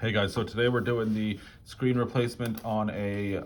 Hey guys, so today we're doing the screen replacement on a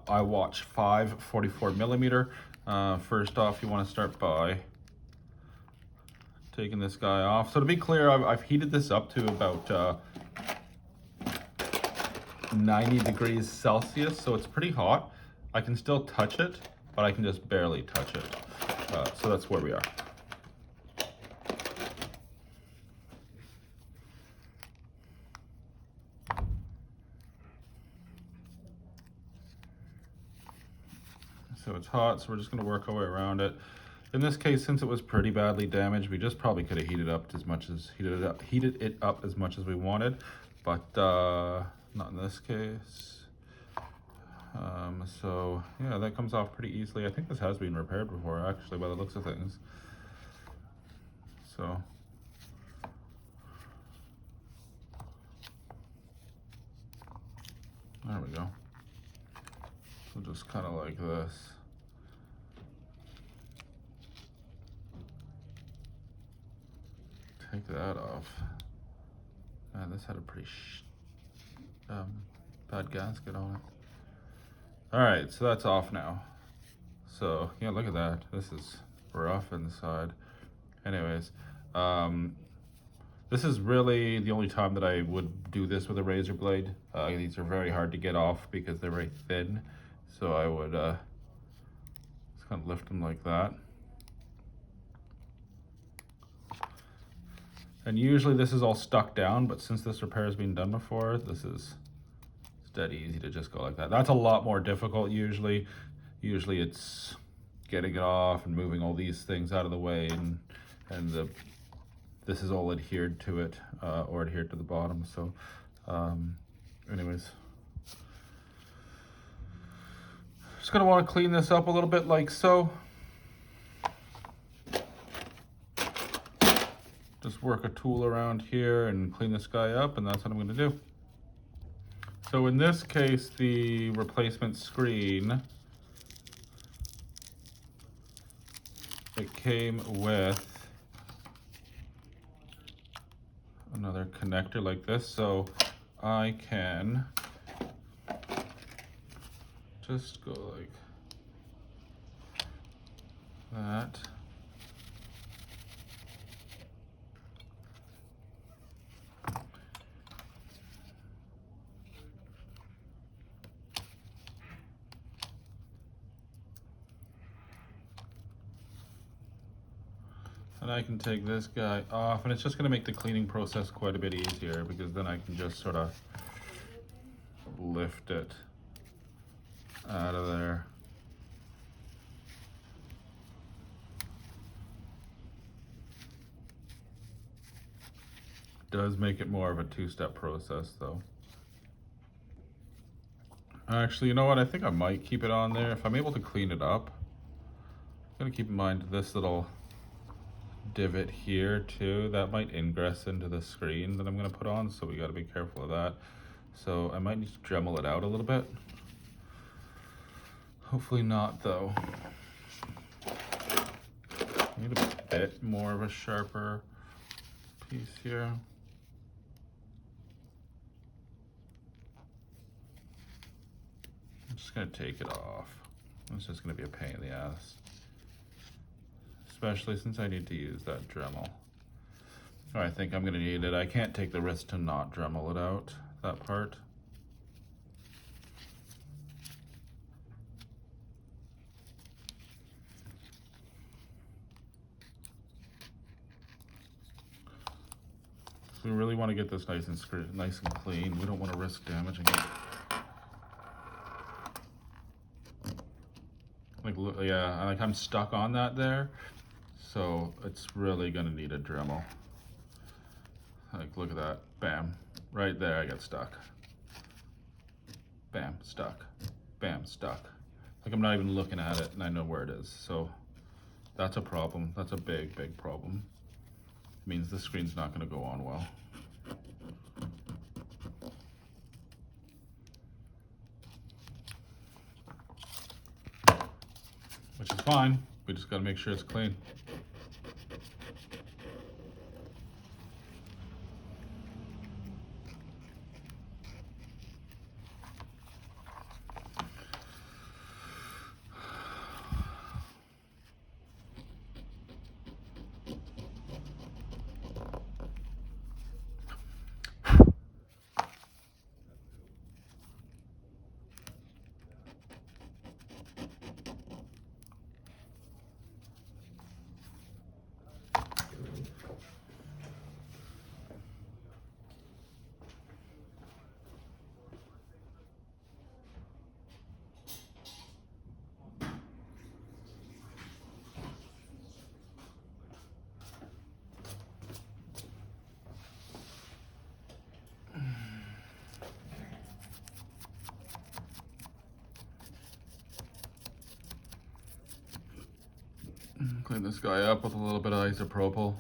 iWatch 5 44mm. First off, you want to start by taking this guy off. So to be clear, I've heated this up to about 90 degrees Celsius, so it's pretty hot. I can still touch it, but I can just barely touch it. So that's where we are. So it's hot, so we're just going to work our way around it. In this case, since it was pretty badly damaged, we just probably could have heated it up as much as we wanted, but not in this case. So yeah, that comes off pretty easily. I think this has been repaired before, actually, by the looks of things. So there we go. So just kind of like this. Take that off. Man, this had a pretty bad gasket on it. All right, so that's off now. So yeah, look at that. This is rough inside. Anyways, this is really the only time that I would do this with a razor blade. These are very hard to get off because they're very thin. So I would just kind of lift them like that. And usually this is all stuck down, but since this repair has been done before, it's dead easy to just go like that. That's a lot more difficult usually. Usually it's getting it off and moving all these things out of the way, and this is all adhered to it, or adhered to the bottom. So anyways, just gonna want to clean this up a little bit like so. Just work a tool around here and clean this guy up, and that's what I'm going to do. So in this case, the replacement screen, it came with another connector like this, so I can just go like that. And I can take this guy off, and it's just going to make the cleaning process quite a bit easier, because then I can just sort of lift it out of there. Does make it more of a two-step process though. Actually, you know what? I think I might keep it on there if I'm able to clean it up. I'm gonna keep in mind this little divot here too. That might ingress into the screen that I'm gonna put on, so we gotta be careful of that. So I might need to Dremel it out a little bit. Hopefully not though. I need a bit more of a sharper piece here. I'm just gonna take it off. It's just gonna be a pain in the ass, especially since I need to use that Dremel. Or I think I'm gonna need it. I can't take the risk to not Dremel it out, that part. So we really want to get this nice and clean. We don't want to risk damaging it. Like, yeah, like I'm stuck on that there, so it's really gonna need a Dremel. Like, look at that, bam, right there I got stuck. Bam, stuck, bam, stuck. Like I'm not even looking at it and I know where it is, so that's a problem. That's a big, big problem. It means the screen's not gonna go on well. Which is fine, we just gotta make sure it's clean. Clean this guy up with a little bit of isopropyl.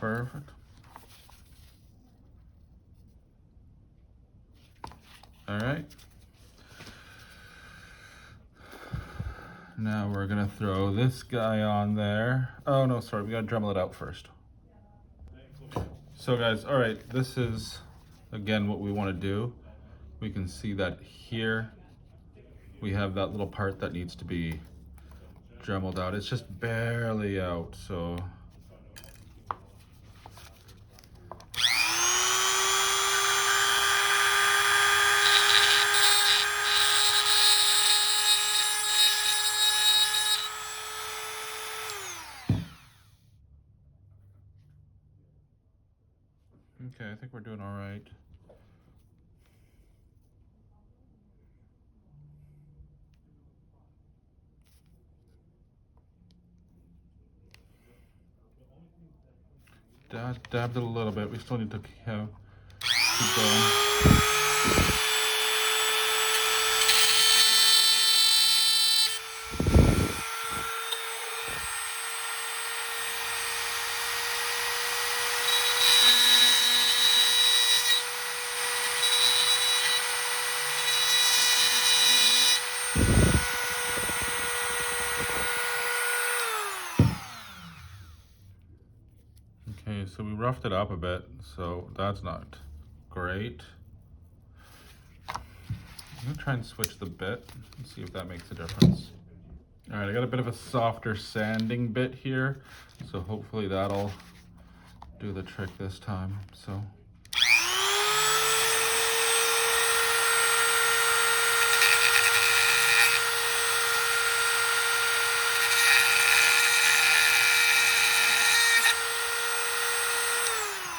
Perfect. All right. Now we're gonna throw this guy on there. Oh no, sorry, we gotta Dremel it out first. So guys, all right, this is again what we wanna do. We can see that here we have that little part that needs to be Dremeled out. It's just barely out, so. Okay, I think we're doing all right. Dabbed it a little bit. We still need to keep going. Okay, so we roughed it up a bit, so that's not great. I'm gonna try and switch the bit and see if that makes a difference. All right, I got a bit of a softer sanding bit here, so hopefully that'll do the trick this time. So.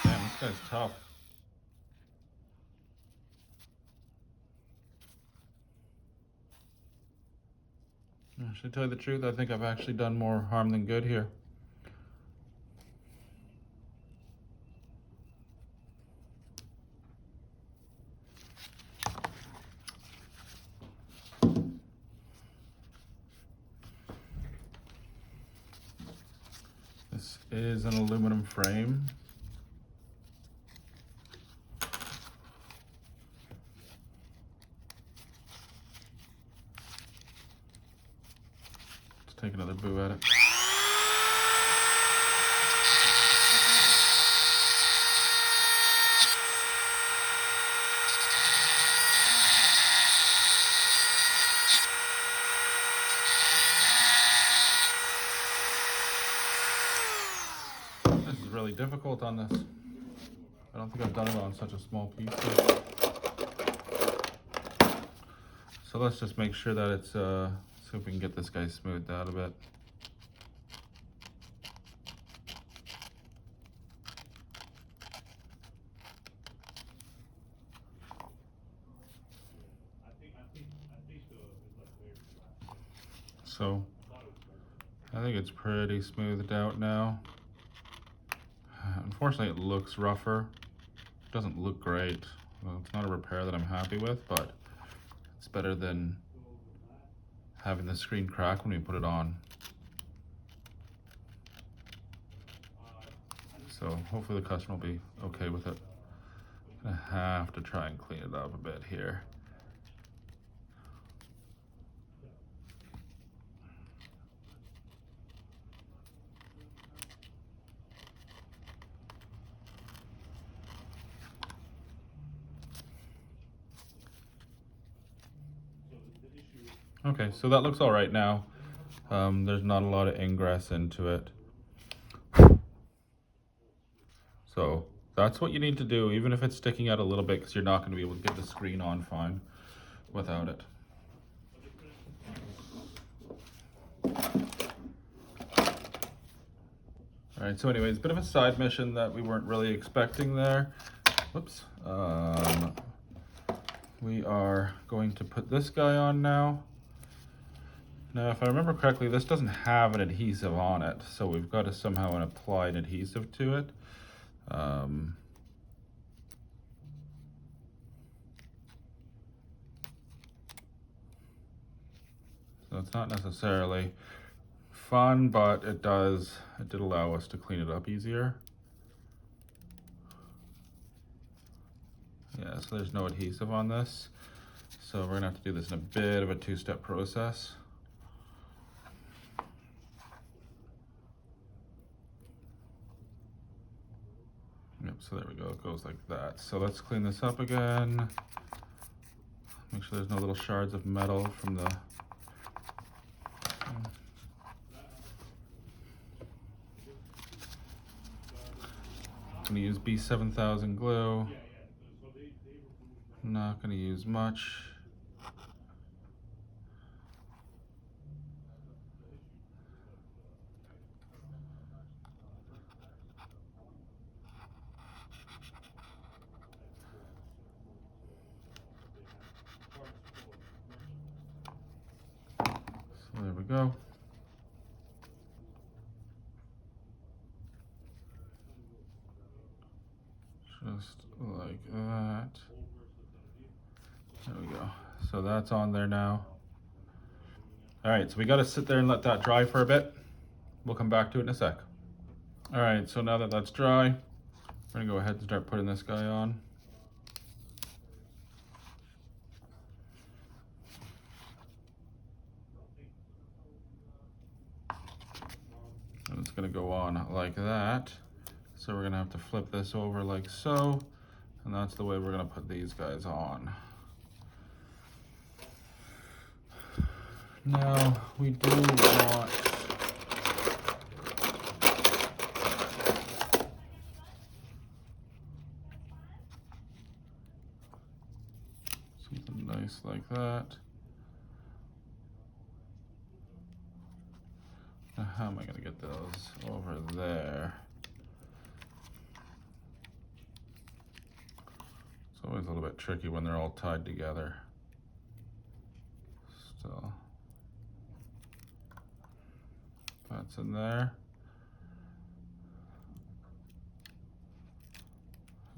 Damn, this guy's tough. Should I tell you the truth? I think I've actually done more harm than good here. This is an aluminum frame. Let's take another boo at it. This is really difficult on this. I don't think I've done it on such a small piece yet. So let's just make sure that it's, see if we can get this guy smoothed out a bit. So I think it's pretty smoothed out now. Unfortunately, it looks rougher. It doesn't look great. Well, it's not a repair that I'm happy with, but it's better than having the screen crack when we put it on. So hopefully the customer will be okay with it. I'm gonna have to try and clean it up a bit here. Okay, so that looks all right now. There's not a lot of ingress into it. So that's what you need to do, even if it's sticking out a little bit, because you're not going to be able to get the screen on fine without it. All right, so anyways, bit of a side mission that we weren't really expecting there. Whoops. We are going to put this guy on now. Now, if I remember correctly, this doesn't have an adhesive on it, so we've got to somehow apply an adhesive to it. So it's not necessarily fun, but it did allow us to clean it up easier. Yeah, so there's no adhesive on this. So we're gonna have to do this in a bit of a two-step process. Yep, so there we go, it goes like that. So let's clean this up again. Make sure there's no little shards of metal from the I'm gonna use B7000 glue. Not gonna use much. So there we go. Just like that. There we go. So that's on there now. All right, so we got to sit there and let that dry for a bit. We'll come back to it in a sec. All right, so now that that's dry, we're gonna go ahead and start putting this guy on. And it's gonna go on like that. So we're gonna have to flip this over like so, and that's the way we're gonna put these guys on. Now, we do want something nice like that. Now, how am I gonna get those over there? It's always a little bit tricky when they're all tied together. Still. That's in there.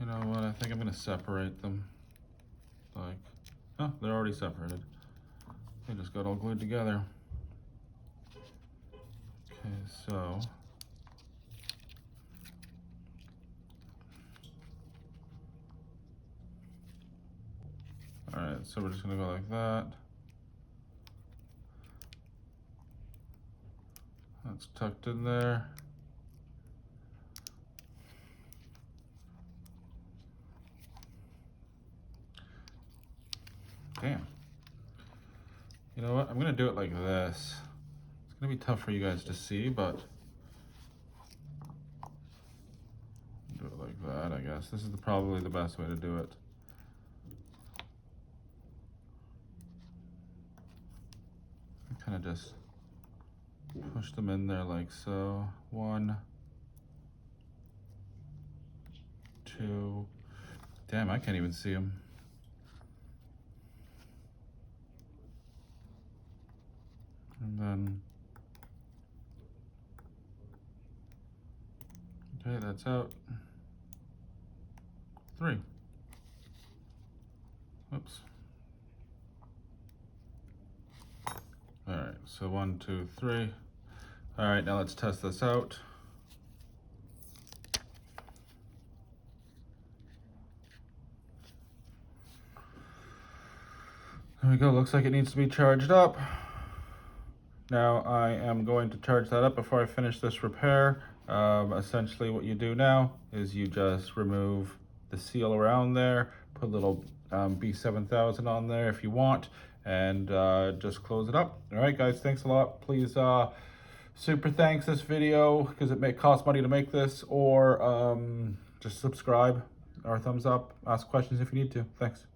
You know what, I think I'm gonna separate them. Like, oh, they're already separated. They just got all glued together. Okay, so. All right, so we're just gonna go like that. That's tucked in there. Damn. You know what? I'm gonna do it like this. It's gonna be tough for you guys to see, but do it like that, I guess. This is probably the best way to do it. Kind of just push them in there like so. 1, 2. Damn, I can't even see them. And then, okay, that's out. 3. Whoops. All right, so 1, 2, 3. All right, now let's test this out. There we go, looks like it needs to be charged up. Now I am going to charge that up before I finish this repair. Essentially what you do now is you just remove the seal around there, put a little B7000 on there if you want, and just close it up. All right, guys, thanks a lot. Please super thanks this video, because it may cost money to make this, or just subscribe or thumbs up. Ask questions if you need to. Thanks.